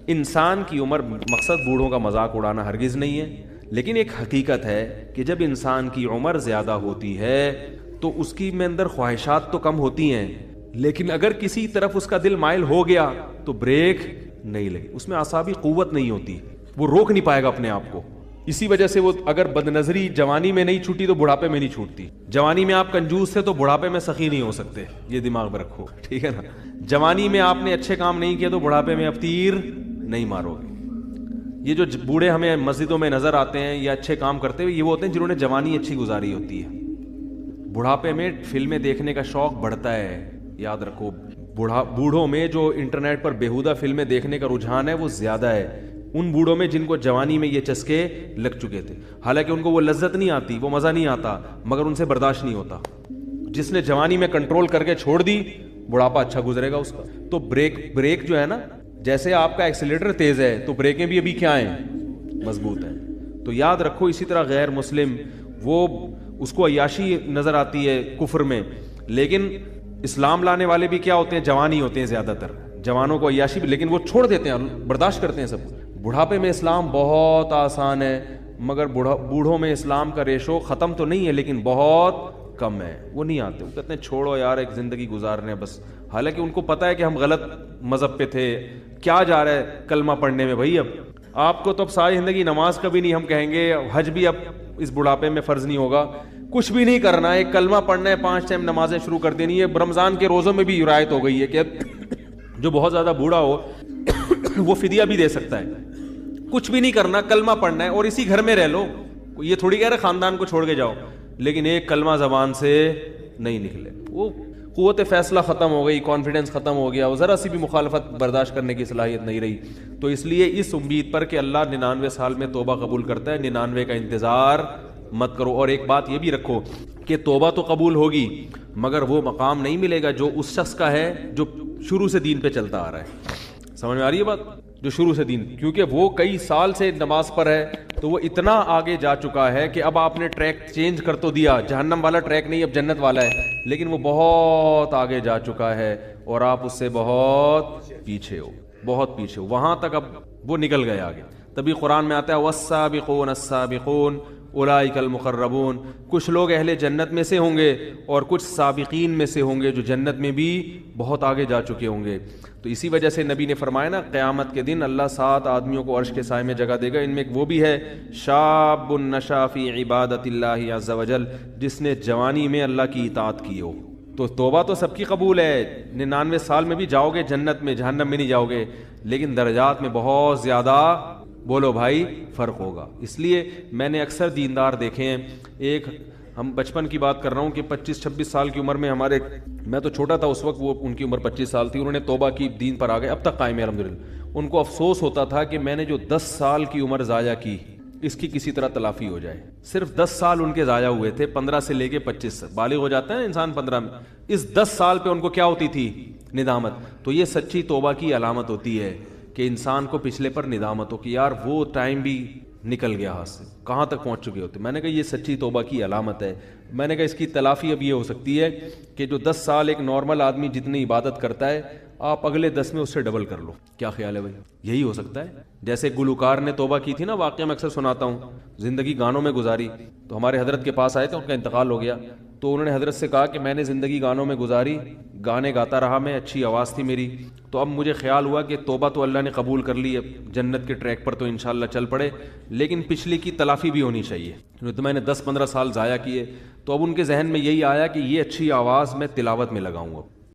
انسان کی عمر, مقصد بوڑھوں کا مذاق اڑانا ہرگز نہیں ہے, لیکن ایک حقیقت ہے کہ جب انسان کی عمر زیادہ ہوتی ہے تو اس کی میں اندر خواہشات تو کم ہوتی ہیں, لیکن اگر کسی طرف اس کا دل مائل ہو گیا تو بریک نہیں لگی. اس میں اعصابی قوت نہیں ہوتی, وہ روک نہیں پائے گا اپنے آپ کو. اسی وجہ سے وہ اگر بد نظری جوانی میں نہیں چھوٹی تو بڑھاپے میں نہیں چھوٹتی. جوانی میں آپ کنجوس تھے تو بڑھاپے میں سخی نہیں ہو سکتے, یہ دماغ میں رکھو, ٹھیک ہے نا. جوانی میں آپ نے اچھے کام نہیں کیے تو بڑھاپے میں اب تیر نہیں مارو گے. یہ جو بوڑھے ہمیں مسجدوں میں نظر آتے ہیں یا اچھے کام کرتے ہوئے, یہ وہ ہوتے ہیں جنہوں نے جوانی اچھی گزاری ہوتی ہے. بڑھاپے میں فلمیں دیکھنے کا شوق بڑھتا ہے, یاد رکھو. بوڑھوں میں جو انٹرنیٹ پر بیہودہ فلمیں دیکھنے کا رجحان ہے وہ زیادہ ہے ان بوڑھوں میں جن کو جوانی میں یہ چسکے لگ چکے تھے. حالانکہ ان کو وہ لذت نہیں آتی, وہ مزہ نہیں آتا, مگر ان سے برداشت نہیں ہوتا. جس نے جوانی میں کنٹرول کر کے چھوڑ دی, بڑھاپا اچھا گزرے گا اس کا. تو بریک جو ہے نا, جیسے آپ کا ایکسیلیٹر تیز ہے تو بریکیں بھی ابھی کیا ہیں, مضبوط ہیں. تو یاد رکھو, اسی طرح غیر مسلم وہ اس کو عیاشی نظر آتی ہے کفر میں, لیکن اسلام لانے والے بھی کیا ہوتے ہیں, جوانی ہوتے ہیں زیادہ تر. جوانوں کو عیاشی بھی, لیکن وہ چھوڑ دیتے ہیں, برداشت کرتے ہیں سب. بڑھاپے میں اسلام بہت آسان ہے, مگر بوڑھوں میں اسلام کا ریشو ختم تو نہیں ہے لیکن بہت کم ہے. وہ نہیں آتے, وہ کہتے ہیں چھوڑو یار ایک زندگی گزارنے بس. حالانکہ ان کو پتا ہے کہ ہم غلط مذہب پہ تھے. کیا جا رہا ہے کلمہ پڑھنے میں بھائی, اب آپ کو تو اب ساری زندگی نماز کبھی نہیں, ہم کہیں گے حج بھی اب اس بڑھاپے میں فرض نہیں ہوگا. کچھ بھی نہیں کرنا ہے, ایک کلمہ پڑھنا ہے, 5 ٹائم نمازیں شروع کر دینی ہے. رمضان کے روزوں میں بھی رعایت ہو گئی ہے کہ جو بہت زیادہ بوڑھا ہو وہ فدیہ بھی دے سکتا ہے. کچھ بھی نہیں کرنا, کلمہ پڑھنا ہے اور اسی گھر میں رہ لو. یہ تھوڑی کہہ رہے خاندان کو چھوڑ کے جاؤ, لیکن ایک کلمہ زبان سے نہیں نکلے. وہ قوت فیصلہ ختم ہو گئی, کانفیڈنس ختم ہو گیا, وہ ذرا سی بھی مخالفت برداشت کرنے کی صلاحیت نہیں رہی. تو اس لیے اس امید پر کہ اللہ 99 سال میں توبہ قبول کرتا ہے, 99 کا انتظار مت کرو. اور ایک بات یہ بھی رکھو کہ توبہ تو قبول ہوگی مگر وہ مقام نہیں ملے گا جو اس شخص کا ہے جو شروع سے دین پہ چلتا آ رہا ہے. سمجھ میں آ رہی ہے بات, جو شروع سے دین, کیونکہ وہ کئی سال سے نماز پر ہے تو وہ اتنا آگے جا چکا ہے کہ اب آپ نے ٹریک چینج کر تو دیا, جہنم والا ٹریک نہیں اب جنت والا ہے, لیکن وہ بہت آگے جا چکا ہے اور آپ اس سے بہت پیچھے ہو, بہت پیچھے ہو. وہاں تک اب وہ نکل گئے آگے. تبھی قرآن میں آتا ہے والسابقون السابقون اولئک المقربون. کچھ لوگ اہل جنت میں سے ہوں گے اور کچھ سابقین میں سے ہوں گے جو جنت میں بھی بہت آگے جا چکے ہوں گے. تو اسی وجہ سے نبی نے فرمایا نا, قیامت کے دن اللہ 7 آدمیوں کو عرش کے سائے میں جگہ دے گا. ان میں ایک وہ بھی ہے شاب نشا فی عبادت اللہ عز وجل, جس نے جوانی میں اللہ کی اطاعت کی ہو. تو توبہ تو سب کی قبول ہے, 99 سال میں بھی جاؤ گے جنت میں, جہنم میں نہیں جاؤ گے, لیکن درجات میں بہت زیادہ بولو بھائی فرق ہوگا. اس لیے میں نے اکثر دیندار دیکھے ہیں, ایک ہم بچپن کی بات کر رہا ہوں کہ 25-26 سال کی عمر میں ہمارے, میں تو چھوٹا تھا اس وقت, وہ ان کی عمر 25 سال تھی, انہوں نے توبہ کی, دین پر آ گئے, اب تک قائم ہے الحمدللہ. ان کو افسوس ہوتا تھا کہ میں نے جو 10 سال کی عمر ضائع کی اس کی کسی طرح تلافی ہو جائے. صرف 10 سال ان کے ضائع ہوئے تھے, 15 سے لے کے 25 بالغ ہو جاتا ہے انسان 15 میں. اس 10 سال پہ ان کو کیا ہوتی تھی؟ ندامت. تو یہ سچی توبہ کی علامت ہوتی ہے کہ انسان کو پچھلے پر ندامت ہو کہ یار وہ ٹائم بھی نکل گیا ہاتھ سے, کہاں تک پہنچ چکے ہوتے. میں نے کہا یہ سچی توبہ کی علامت ہے. میں نے کہا اس کی تلافی اب یہ ہو سکتی ہے کہ جو 10 سال ایک نارمل آدمی جتنی عبادت کرتا ہے آپ اگلے 10 میں اس سے ڈبل کر لو. کیا خیال ہے بھائی؟ یہی ہو سکتا ہے. جیسے گلوکار نے توبہ کی تھی نا, واقعہ میں اکثر سناتا ہوں, زندگی گانوں میں گزاری, تو ہمارے حضرت کے پاس آئے تھے, ان کا انتقال ہو گیا, تو انہوں نے حضرت سے کہا کہ میں نے زندگی گانوں میں گزاری, گانے گاتا رہا میں, اچھی آواز تھی میری, تو اب مجھے خیال ہوا کہ توبہ تو اللہ نے قبول کر لی, اب جنت کے ٹریک پر تو انشاءاللہ چل پڑے, لیکن پچھلی کی تلافی بھی ہونی چاہیے. تو میں نے 10-15 سال ضائع کیے, تو اب ان کے ذہن میں یہی آیا کہ یہ اچھی آواز میں تلاوت میں لگاؤں. اب